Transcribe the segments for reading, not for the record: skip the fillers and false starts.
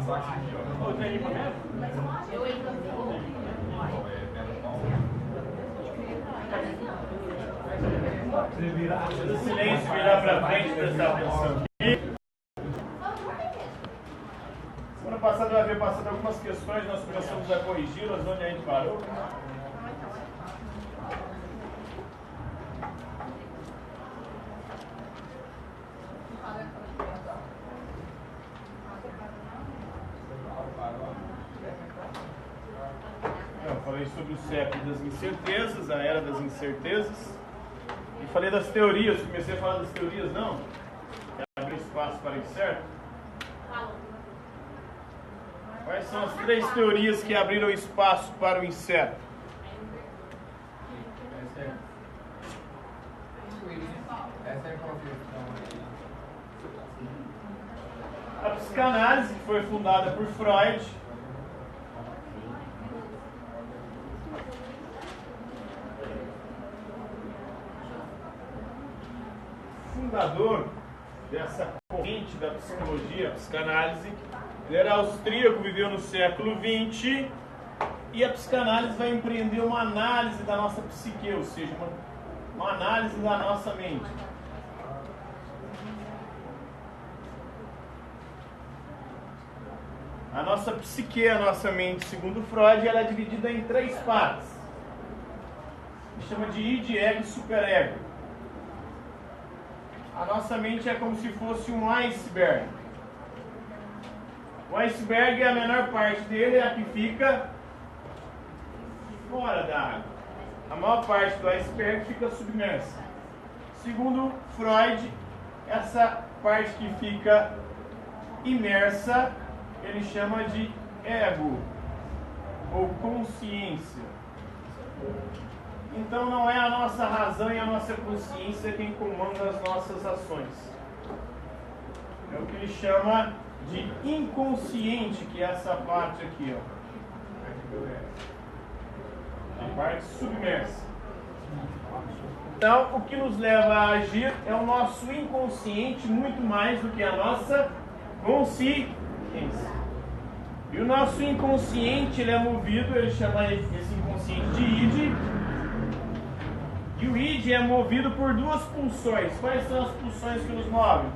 Do silêncio, virar para frente, prestar atenção aqui. Semana passada eu havia passado algumas questões, nós começamos a corrigi-las onde a gente parou. Eu falei sobre o século das incertezas, a era das incertezas. E falei das teorias, comecei a falar das teorias, não? Que abre espaço para o incerto. Quais são as 3 teorias que abriram espaço para o incerto? A psicanálise, que foi fundada por Freud. Fundador dessa corrente da psicologia, a psicanálise, ele era austríaco, viveu no século XX, e a psicanálise vai empreender uma análise da nossa psique, ou seja, uma análise da nossa mente. A nossa psique, a nossa mente, segundo Freud, ela é dividida em 3 partes. Se chama de id, ego e superego. A nossa mente é como se fosse um iceberg. O iceberg, a menor parte dele é a que fica fora da água. A maior parte do iceberg fica submersa. Segundo Freud, essa parte que fica imersa, ele chama de ego, ou consciência. Então não é a nossa razão e a nossa consciência quem comanda as nossas ações. É o que ele chama de inconsciente, que é essa parte aqui, ó. A parte submersa. Então, o que nos leva a agir é o nosso inconsciente muito mais do que a nossa consciência. E o nosso inconsciente, ele é movido, ele chama esse inconsciente de id. E o id é movido por 2 pulsões. Quais são as pulsões que nos movem?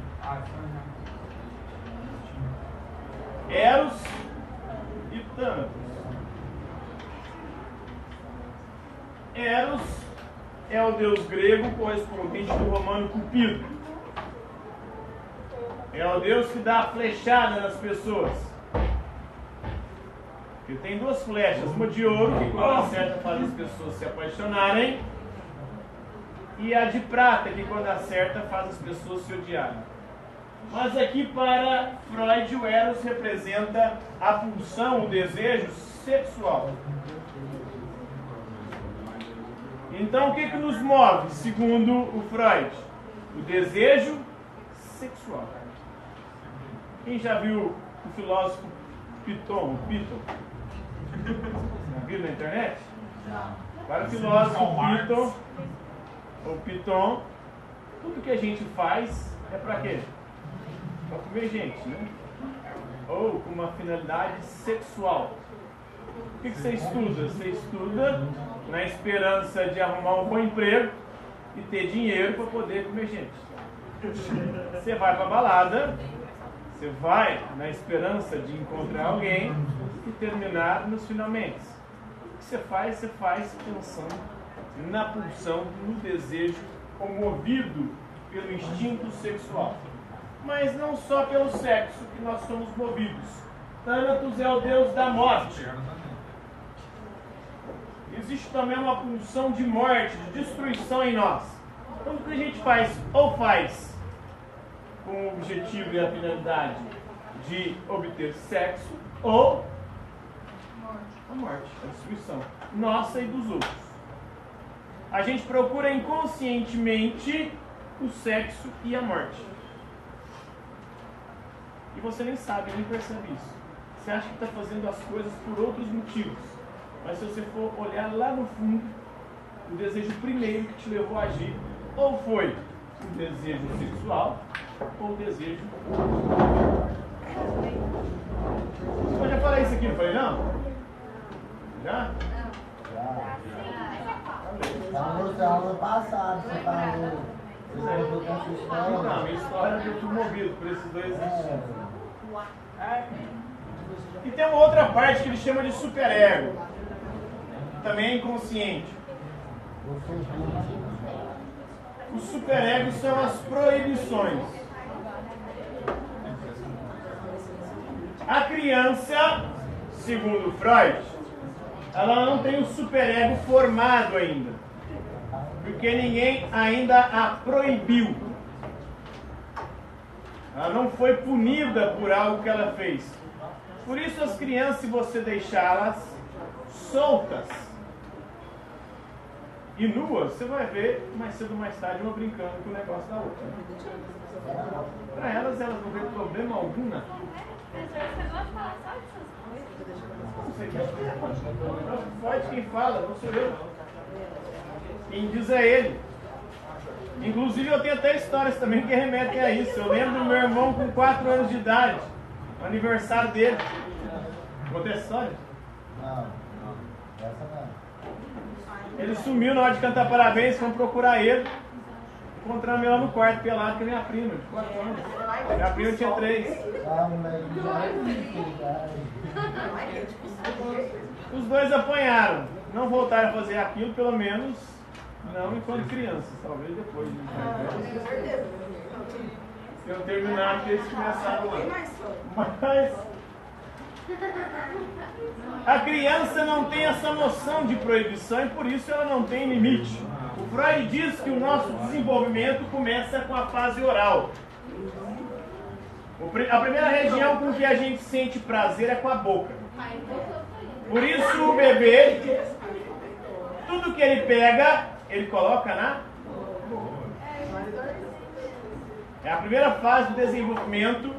Eros e Thanatos. Eros é o deus grego correspondente do romano Cupido. É o deus que dá a flechada nas pessoas. Ele tem 2 flechas, uma de ouro, que quando acerta faz as pessoas se apaixonarem, e a de prata, que quando acerta faz as pessoas se odiarem. Mas aqui para Freud o Eros representa a pulsão, o desejo sexual. Então o que nos move, segundo o Freud? O desejo sexual. Quem já viu o filósofo Piton? Já viu na internet? Para o filósofo Piton, tudo que a gente faz é para quê? Para comer gente, né? Ou com uma finalidade sexual. O que você estuda? Você estuda na esperança de arrumar um bom emprego e ter dinheiro para poder comer gente. Você vai para a balada, você vai na esperança de encontrar alguém e terminar nos finalmente. O que você faz pensando na pulsão, no desejo, ou movido pelo instinto sexual. Mas não só pelo sexo que nós somos movidos. Thanatos é o deus da morte. Existe também uma pulsão de morte, de destruição em nós. Então o que a gente faz? Ou faz com o objetivo e a finalidade de obter sexo, ou a morte, a destruição nossa e dos outros. A gente procura inconscientemente o sexo e a morte. E você nem sabe, nem percebe isso. Você acha que está fazendo as coisas por outros motivos. Mas se você for olhar lá no fundo, o desejo primeiro que te levou a agir, ou foi o desejo sexual, ou o desejo Eu já falei isso aqui, não falei não? Já? Já no ano passado, você falou. Não, minha história eu fui movido por esses dois existindo. E tem uma outra parte que ele chama de superego, que também é inconsciente. Os superegos são as proibições. A criança, segundo Freud, ela não tem o superego formado ainda, porque ninguém ainda a proibiu. Ela não foi punida por algo que ela fez. Por isso as crianças, se você deixá-las soltas e nuas, você vai ver mais cedo ou mais tarde uma brincando com o negócio da outra. Para elas não vê problema algum naquilo. Freud quem fala, não sou eu. Quem diz é ele. Inclusive eu tenho até histórias também que remetem a isso. Eu lembro do meu irmão com 4 anos de idade, o aniversário dele. Contei essa história? Não, essa não. Ele sumiu na hora de cantar parabéns, fomos procurar ele. Encontramos ele lá no quarto, pelado com a minha prima, de 4 anos. Minha prima tinha 3. Ah, moleque, Os dois apanharam. Não voltaram a fazer aquilo, pelo menos não enquanto crianças. Talvez depois. Se eu terminar aqui, eles começaram lá. Mas a criança não tem essa noção de proibição e por isso ela não tem limite. O Freud diz que o nosso desenvolvimento começa com a fase oral. A primeira região com que a gente sente prazer é com a boca. Por isso o bebê, tudo que ele pega, ele coloca na boca. É a primeira fase do desenvolvimento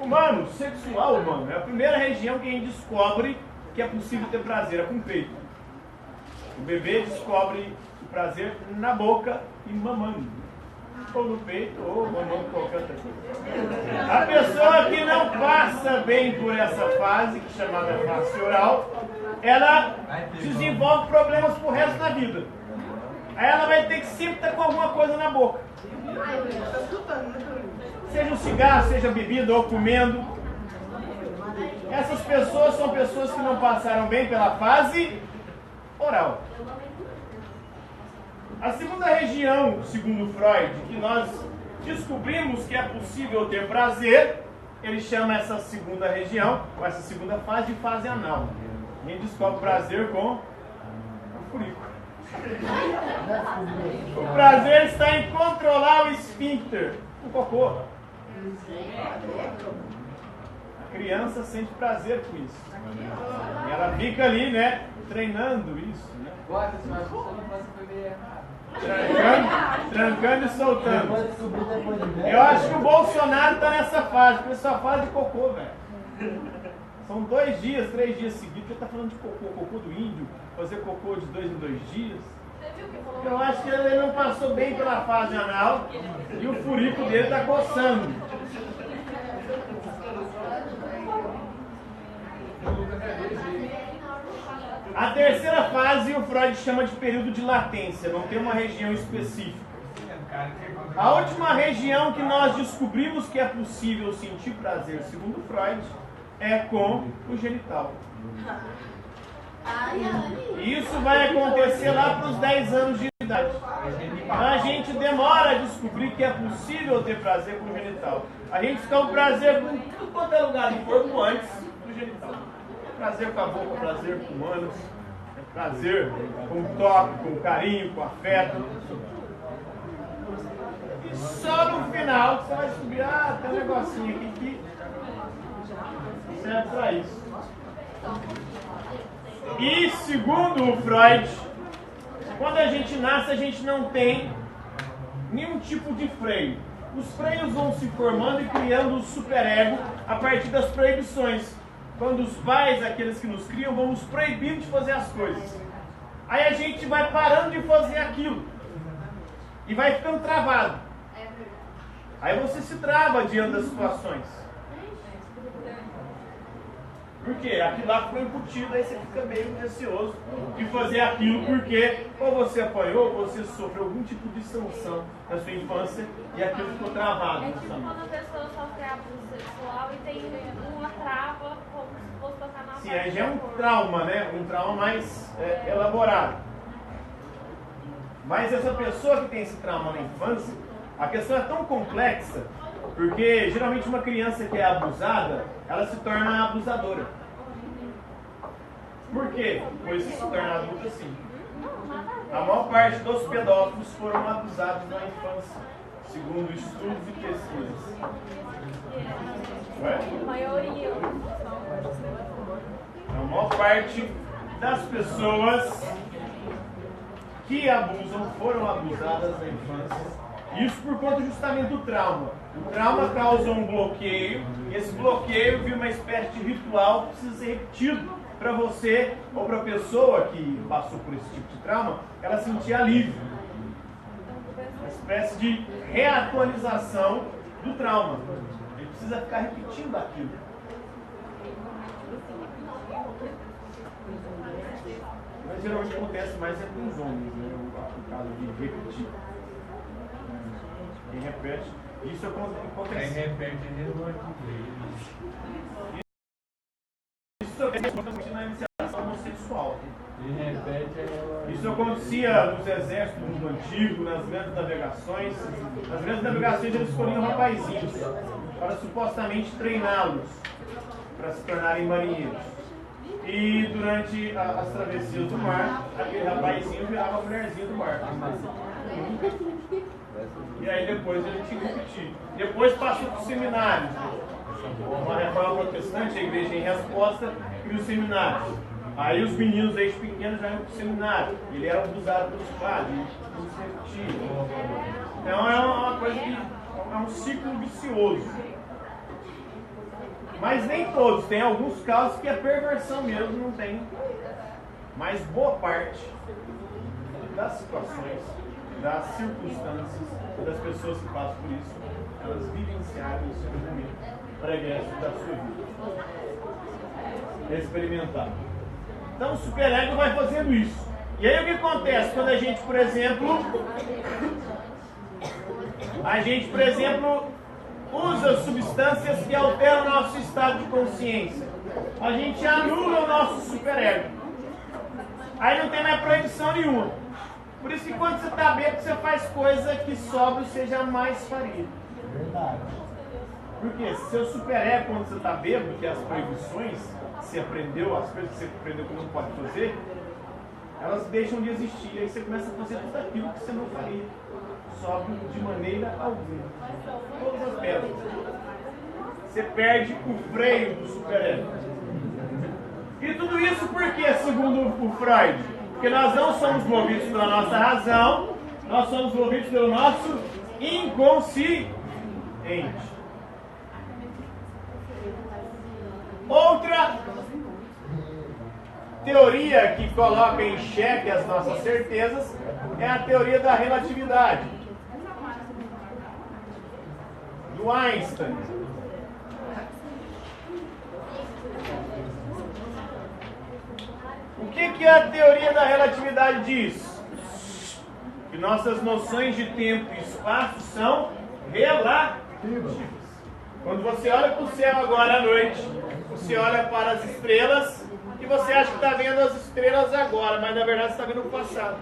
humano, sexual humano. É a primeira região que a gente descobre que é possível ter prazer, é com o peito. O bebê descobre o prazer na boca e mamando. Ou no peito, ou mamando qualquer outra coisa. A pessoa que não passa bem por essa fase, que é chamada fase oral, ela desenvolve problemas pro resto da vida. Aí ela vai ter que sempre estar com alguma coisa na boca. Seja um cigarro, seja bebida ou comendo. Essas pessoas são pessoas que não passaram bem pela fase oral. A segunda região, segundo Freud, que nós descobrimos que é possível ter prazer, ele chama essa segunda região, ou essa segunda fase, de fase anal. A gente descobre prazer com o furico. O prazer está em controlar o esfíncter, o cocô. A criança sente prazer com isso. E ela fica ali, né, treinando isso, né? Trancando e soltando. Eu acho que o Bolsonaro está nessa fase, porque essa fase de cocô, velho. São 2 dias, 3 dias seguidos, ele está falando de cocô do índio, fazer cocô de 2 em 2 dias. Eu acho que ele não passou bem pela fase anal e o furico dele está coçando. A terceira fase o Freud chama de período de latência, não tem uma região específica. A última região que nós descobrimos que é possível sentir prazer, segundo Freud, é com o genital. E isso vai acontecer lá para os 10 anos de idade. A gente demora a descobrir que é possível ter prazer com o genital. A gente fica com prazer com tudo quanto é lugar do corpo antes do genital. Prazer com a boca, prazer com o ânus, prazer com o toque, com o carinho, com o afeto. E só no final você vai descobrir, tem um negocinho aqui que serve para isso. E segundo o Freud, quando a gente nasce, a gente não tem nenhum tipo de freio. Os freios vão se formando e criando o superego a partir das proibições. Quando os pais, aqueles que nos criam, vão nos proibindo de fazer as coisas. Aí a gente vai parando de fazer aquilo. E vai ficando travado. Aí você se trava diante das situações. Por quê? Aquilo lá ficou incutido, aí você fica meio receoso de fazer aquilo porque ou você apanhou, ou você sofreu algum tipo de sanção na sua infância e aquilo ficou travado. É tipo quando a pessoa sofre abuso sexual e tem uma trava como se fosse tocar na Sim, aí já é um trauma, né? Um trauma mais elaborado. Mas essa pessoa que tem esse trauma na infância, a questão é tão complexa, porque geralmente uma criança que é abusada, ela se torna abusadora. Por quê? Pois se torna adulta assim. A maior parte dos pedófilos foram abusados na infância, segundo estudos e pesquisas. A maioria. A maior parte das pessoas que abusam foram abusadas na infância. Isso por conta justamente do trauma. O trauma causa um bloqueio, e esse bloqueio vira uma espécie de ritual que precisa ser repetido para você ou para a pessoa que passou por esse tipo de trauma, ela sentir alívio. Uma espécie de reatualização do trauma. Ele precisa ficar repetindo aquilo. Mas geralmente acontece mais é com os homens, né? O caso de repetir. Quem repete, isso acontece. Quem repete, ele não é. Isso acontece na iniciação homossexual. Quem repete, Isso acontecia nos exércitos do mundo antigo, nas grandes navegações. Nas grandes navegações eles escolhiam rapazinhos para supostamente treiná-los para se tornarem marinheiros. E durante as travessias do mar, aquele rapazinho virava a mulherzinha do mar. E aí depois ele tinha que repetir. Depois passou para o seminário. Uma reforma protestante, a igreja em resposta, cria o seminário. Aí os meninos desde pequenos já iam para o seminário. Ele era abusado pelos padres, não se repetia. Então é uma coisa que é um ciclo vicioso. Mas nem todos, tem alguns casos que a perversão mesmo não tem. Mas boa parte das situações, das circunstâncias, das pessoas que passam por isso, elas vivenciaram isso no momento pregresso da sua vida. Experimentar. Então o superego vai fazendo isso. E aí o que acontece quando a gente, por exemplo, usa substâncias que alteram o nosso estado de consciência? A gente anula o nosso superego. Aí não tem mais proibição nenhuma. Por isso que quando você está bêbado, você faz coisa que sóbrio você jamais faria. Verdade. Porque seu superego, quando você está bêbado, que as proibições que você aprendeu, as coisas que você aprendeu que não pode fazer, elas deixam de existir. Aí você começa a fazer tudo aquilo que você não faria. Sóbrio de maneira alguma. Todas as pedras. Você perde o freio do superego. E tudo isso por quê, segundo o Freud? Porque nós não somos movidos pela nossa razão, nós somos movidos pelo nosso inconsciente. Outra teoria que coloca em xeque as nossas certezas é a teoria da relatividade, do Einstein. O que a teoria da relatividade diz? Que nossas noções de tempo e espaço são relativas. Quando você olha para o céu agora à noite, você olha para as estrelas e você acha que está vendo as estrelas agora, mas na verdade você está vendo o passado.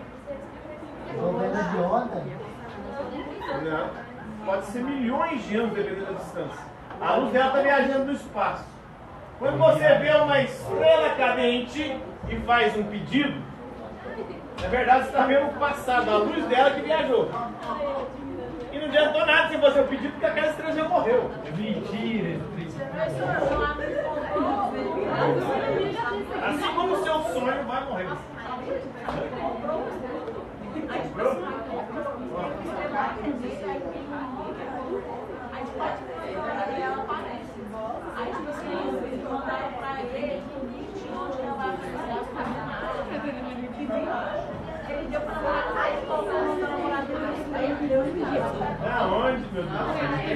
Estou vendo de ontem. Não. Pode ser milhões de anos dependendo da distância. A luz dela está viajando no espaço. Quando você vê uma estrela cadente e faz um pedido, na verdade você está vendo o passado, a luz dela que viajou. E não adiantou nada você fazer o pedido porque aquela estrela já morreu. É mentira. Assim como o seu sonho vai morrer. Aonde, meu Deus?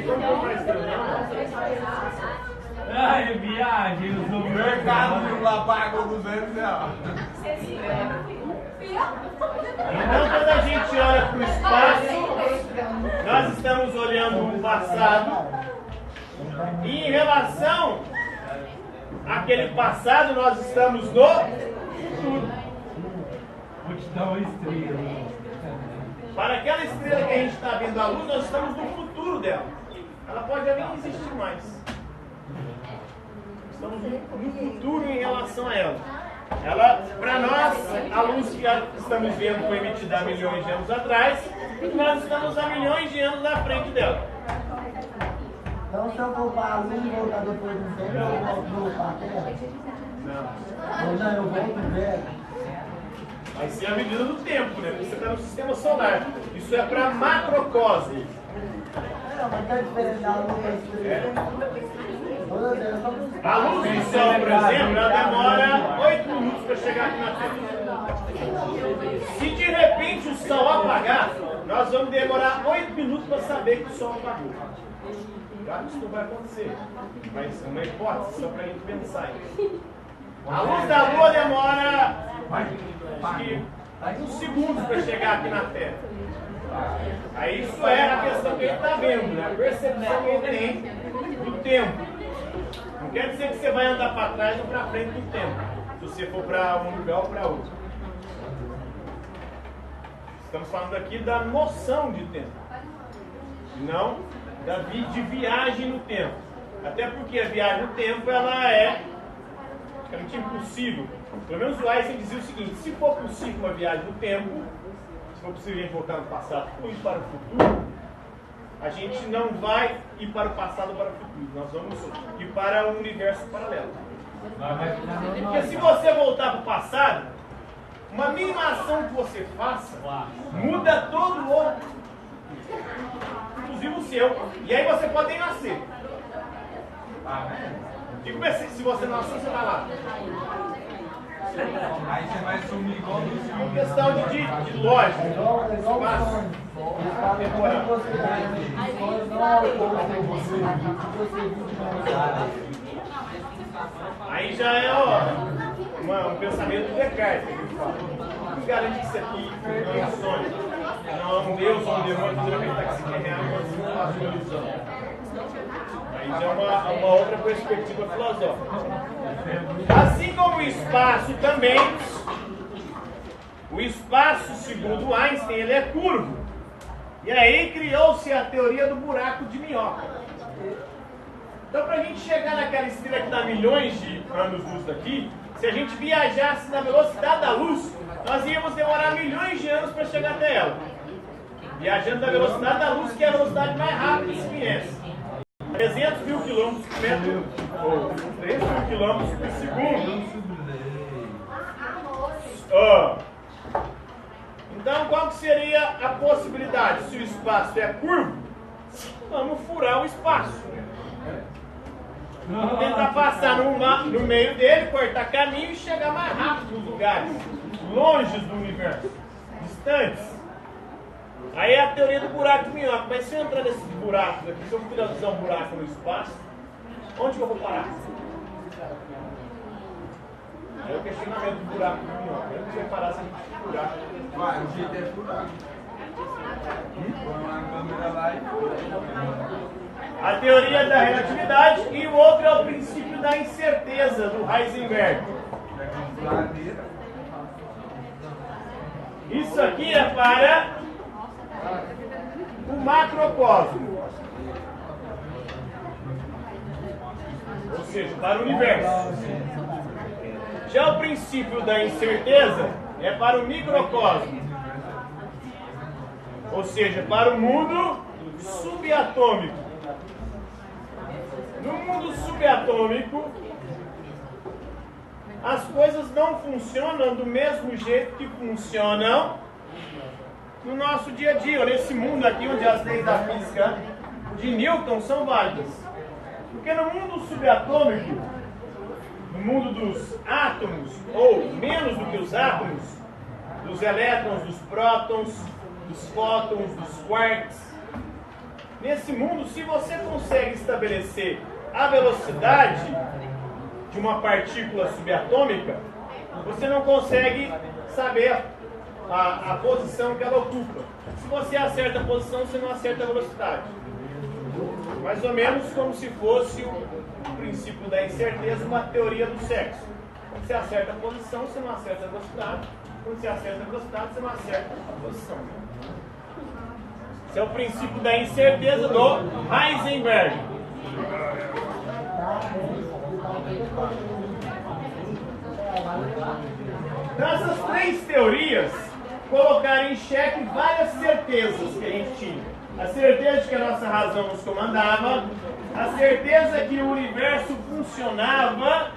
Como que eu faço isso? Ai, viagem, eu sou O mercado lá pagou 200 reais. Então, quando a gente olha para o espaço, nós estamos olhando o passado. E em relação àquele passado, nós estamos no futuro. vou te dar uma estrela. Para aquela estrela que a gente está vendo à luz, nós estamos no futuro dela. Ela pode já nem existir mais. Estamos no futuro em relação a ela. Ela, para nós, a luz que estamos vendo foi emitida há milhões de anos atrás, e nós estamos há milhões de anos à frente dela. Então, se eu for para a luz e voltar depois de um tempo, eu vou para a terra? Não. Ou não, eu volto velho? Vai ser a medida do tempo, né? Porque você está no sistema solar. Isso é para macrocosmos. Não, mas qual a diferença da luz e da estrela? A luz do Sol, por exemplo, ela demora 8 minutos para chegar aqui na Terra. Se de repente o Sol apagar, nós vamos demorar 8 minutos para saber que o Sol apagou. Claro que isso não vai acontecer, mas é uma hipótese só para a gente pensar isso. A luz da Lua demora acho que uns segundos para chegar aqui na Terra. Aí isso é a questão que ele está vendo, né? A percepção que ele tem do tempo. Não quer dizer que você vai andar para trás ou para frente do tempo, se você for para um lugar ou para outro. Estamos falando aqui da noção de tempo, não de viagem no tempo. Até porque a viagem no tempo ela é praticamente impossível. Pelo menos o Einstein dizia o seguinte: se for possível uma viagem no tempo, se for possível a gente voltar no passado ou ir para o futuro, a gente não vai ir para o passado ou para o futuro, nós vamos ir para um universo paralelo. Porque se você voltar para o passado, uma mínima ação que você faça muda todo o outro, inclusive o seu. E aí você pode nem nascer. E se você não nascer, você vai lá. Aí você vai sumir igual do É uma filme. questão de lógica. Igual o sonho. Eles falam como você vive. Sonho não é o como você vive de verdade. Aí já é um pensamento do Descartes que ele fala. O que garante que isso aqui não é um sonho? Não é um Deus ou um demônio que acreditar que isso aqui é real, mas não faz uma ilusão. Aí já é uma outra perspectiva filosófica. Assim como o espaço também, o espaço, segundo Einstein, ele é curvo. E aí criou-se a teoria do buraco de minhoca. Então, para a gente chegar naquela estrela que dá milhões de anos-luz daqui, se a gente viajasse na velocidade da luz, nós íamos demorar milhões de anos para chegar até ela. Viajando na velocidade da luz, que é a velocidade mais rápida que se conhece. 300 mil quilômetros por metro, ou 300 mil quilômetros por segundo. Então, qual que seria a possibilidade? Se o espaço é curvo, vamos furar o espaço. Vamos tentar passar no meio dele, cortar caminho e chegar mais rápido nos lugares, longe do universo, distantes. Aí é a teoria do buraco de minhoca. Mas se eu entrar nesses buracos aqui, se eu finalizar um buraco no espaço, onde que eu vou parar? É o questionamento do buraco de minhoca. Onde você vai parar se a gente furar? Vai, o jeito é furar. Põe uma câmera lá e... A teoria da relatividade e o outro é o princípio da incerteza do Heisenberg. Isso aqui é para o macrocosmo, ou seja, para o universo. Já o princípio da incerteza é para o microcosmo, ou seja, para o mundo subatômico. No mundo subatômico, as coisas não funcionam do mesmo jeito que funcionam no nosso dia a dia, nesse mundo aqui onde as leis da física de Newton são válidas. Porque no mundo subatômico, no mundo dos átomos, ou menos do que os átomos, dos elétrons, dos prótons, dos fótons, dos quarks, nesse mundo, se você consegue estabelecer a velocidade de uma partícula subatômica, você não consegue saber a posição que ela ocupa. Se você acerta a posição, você não acerta a velocidade. Mais ou menos como se fosse o princípio da incerteza, uma teoria do sexo. Quando você acerta a posição, você não acerta a velocidade. Quando você acerta a velocidade, você não acerta a posição. Esse é o princípio da incerteza do Heisenberg. Então, essas três teorias colocaram em xeque várias certezas que a gente tinha. A certeza de que a nossa razão nos comandava, a certeza que o universo funcionava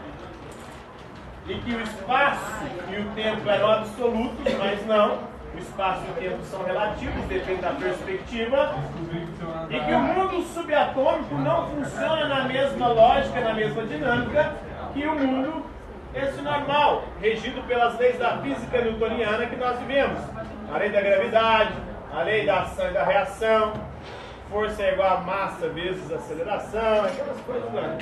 e que o espaço e o tempo eram absolutos, mas não. O espaço e o tempo são relativos, depende da perspectiva. E que o mundo subatômico não funciona na mesma lógica, na mesma dinâmica que o mundo esse normal, regido pelas leis da física newtoniana que nós vivemos. A lei da gravidade, a lei da ação e da reação, força é igual a massa vezes aceleração, aquelas coisas lá.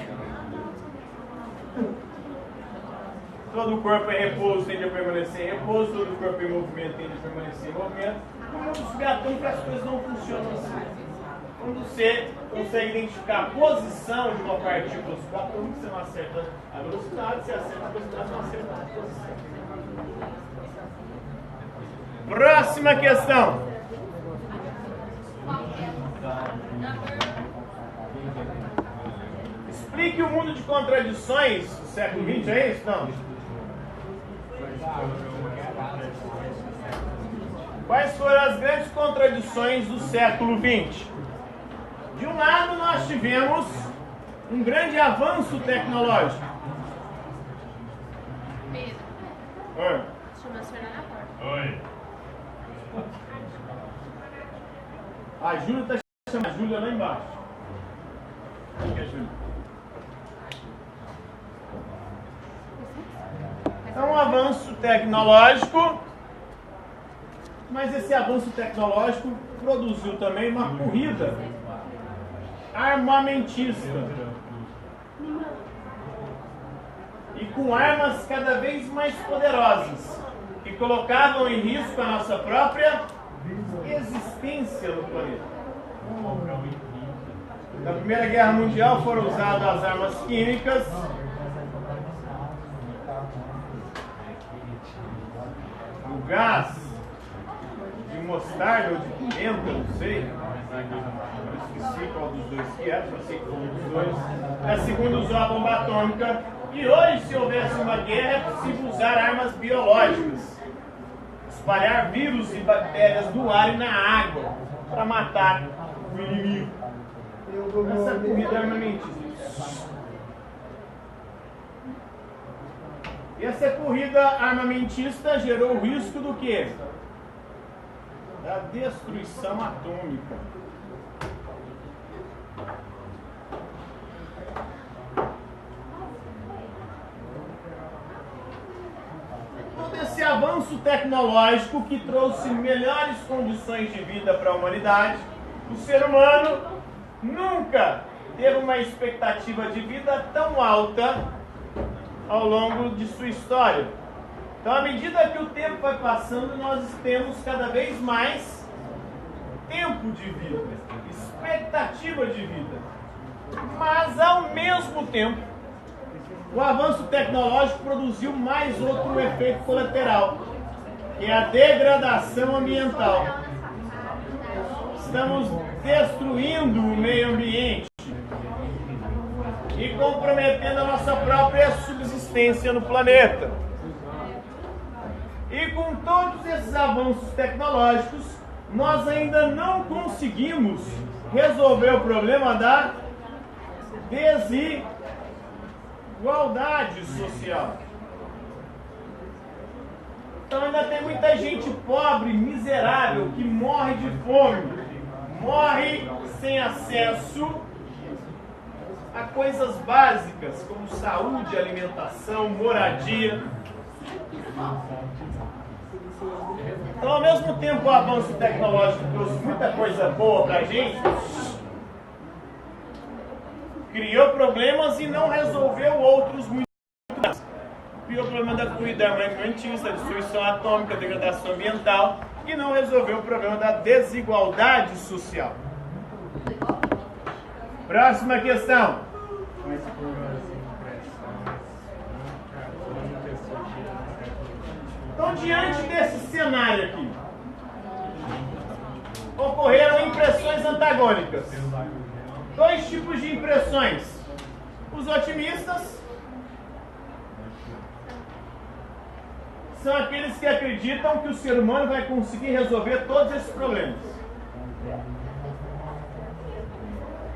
Todo corpo em repouso tende a permanecer em repouso, todo corpo em movimento tende a permanecer em movimento. No mundo subatômico as coisas não funcionam assim. Quando você consegue identificar a posição de uma partícula subatômica, você não acerta a velocidade, você acerta a velocidade, não acerta a posição. Próxima questão. Explique o mundo de contradições do século XX, é isso? Não. Quais foram as grandes contradições do século XX? De um lado, nós tivemos um grande avanço tecnológico. Pedro. Oi. Chama a senhora na porta. Oi. A Júlia está chamando a Júlia lá embaixo. Quem que é a Júlia? É um avanço tecnológico, mas esse avanço tecnológico produziu também uma corrida armamentista. E com armas cada vez mais poderosas, que colocavam em risco a nossa própria existência no planeta. Na Primeira Guerra Mundial foram usadas as armas químicas. O gás de mostarda ou de pimenta, não sei. Eu esqueci qual dos dois que era, só sei que foi um dos dois. A segunda usou a bomba atômica. E hoje, se houvesse uma guerra, é possível usar armas biológicas. Espalhar vírus e bactérias no ar e na água para matar o inimigo. Essa corrida armamentista. E essa corrida armamentista gerou o risco do quê? Da destruição atômica. Todo esse avanço tecnológico que trouxe melhores condições de vida para a humanidade, o ser humano nunca teve uma expectativa de vida tão alta ao longo de sua história. Então, à medida que o tempo vai passando, nós temos cada vez mais tempo de vida, expectativa de vida. Mas, ao mesmo tempo, o avanço tecnológico produziu mais outro efeito colateral, que é a degradação ambiental. Estamos destruindo o meio ambiente e comprometendo a nossa própria subsistência no planeta. E com todos esses avanços tecnológicos, nós ainda não conseguimos resolver o problema da desigualdade social. Então ainda tem muita gente pobre, miserável, que morre de fome, morre sem acesso a coisas básicas como saúde, alimentação, moradia. Então, ao mesmo tempo, o avanço tecnológico trouxe muita coisa boa para a gente, criou problemas e não resolveu outros muito grandes. Criou o problema da cuidar alimentícia, destruição atômica, degradação ambiental e não resolveu o problema da desigualdade social. Próxima questão. Então, diante desse cenário aqui, ocorreram impressões antagônicas. Dois tipos de impressões. Os otimistas são aqueles que acreditam que o ser humano vai conseguir resolver todos esses problemas.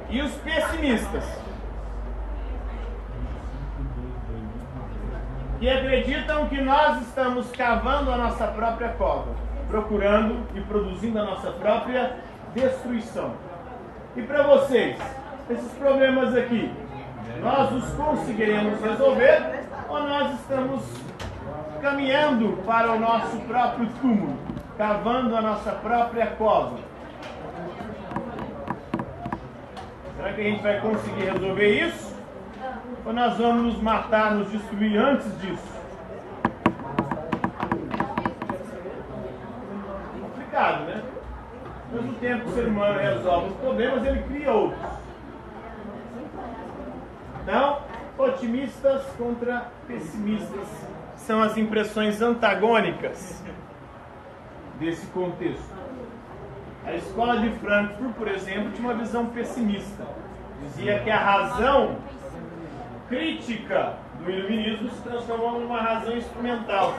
E os pessimistas, que acreditam que nós estamos cavando a nossa própria cova, procurando e produzindo a nossa própria destruição. E para vocês, esses problemas aqui, nós os conseguiremos resolver ou nós estamos caminhando para o nosso próprio túmulo, cavando a nossa própria cova? Será que a gente vai conseguir resolver isso? Ou nós vamos nos matar, nos destruir antes disso? Complicado, né? Ao mesmo tempo que o ser humano resolve os problemas, ele cria outros. Então, otimistas contra pessimistas são as impressões antagônicas desse contexto. A escola de Frankfurt, por exemplo, tinha uma visão pessimista. Dizia que a razão crítica do iluminismo se transformou numa razão instrumental.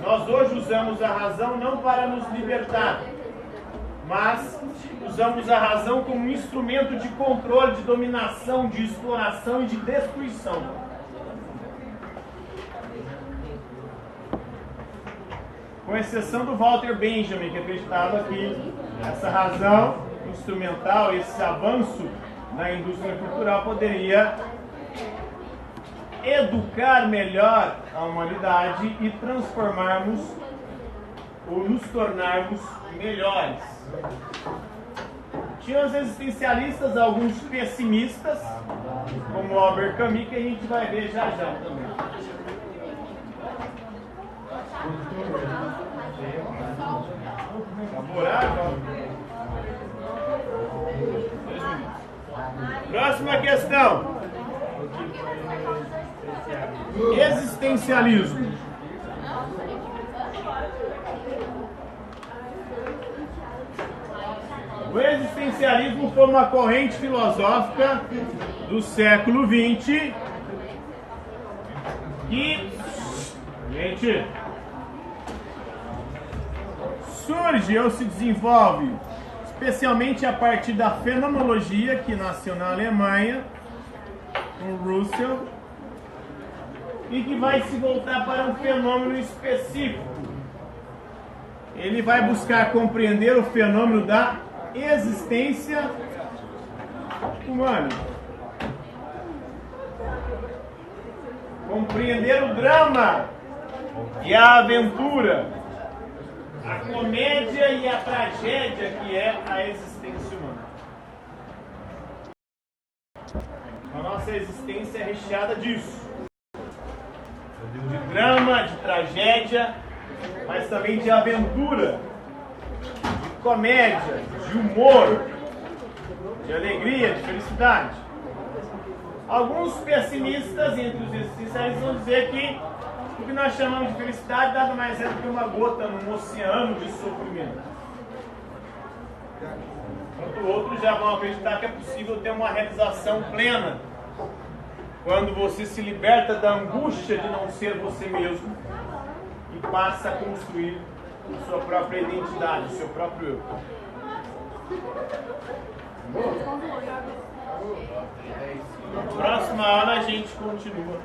Nós hoje usamos a razão não para nos libertar, mas usamos a razão como um instrumento de controle, de dominação, de exploração e de destruição. Com exceção do Walter Benjamin, que acreditava que essa razão instrumental, esse avanço na indústria cultural poderia educar melhor a humanidade e transformarmos ou nos tornarmos melhores. Tinha os existencialistas, alguns pessimistas, como Albert Camus, que a gente vai ver já já também. Próxima questão. Existencialismo. O existencialismo foi uma corrente filosófica do século XX que, surge ou se desenvolve especialmente a partir da fenomenologia, que nasceu na Alemanha, com Russell, e que vai se voltar para um fenômeno específico. Ele vai buscar compreender o fenômeno da existência humana. Compreender o drama e a aventura, a comédia e a tragédia que é a existência humana. A nossa existência é recheada disso. De drama, de tragédia, mas também de aventura, de comédia, de humor, de alegria, de felicidade. Alguns pessimistas entre os existencialistas vão dizer que o que nós chamamos de felicidade nada mais é do que uma gota num oceano de sofrimento. Enquanto outros já vão acreditar que é possível ter uma realização plena quando você se liberta da angústia de não ser você mesmo e passa a construir a sua própria identidade, o seu próprio eu. Na próxima aula a gente continua.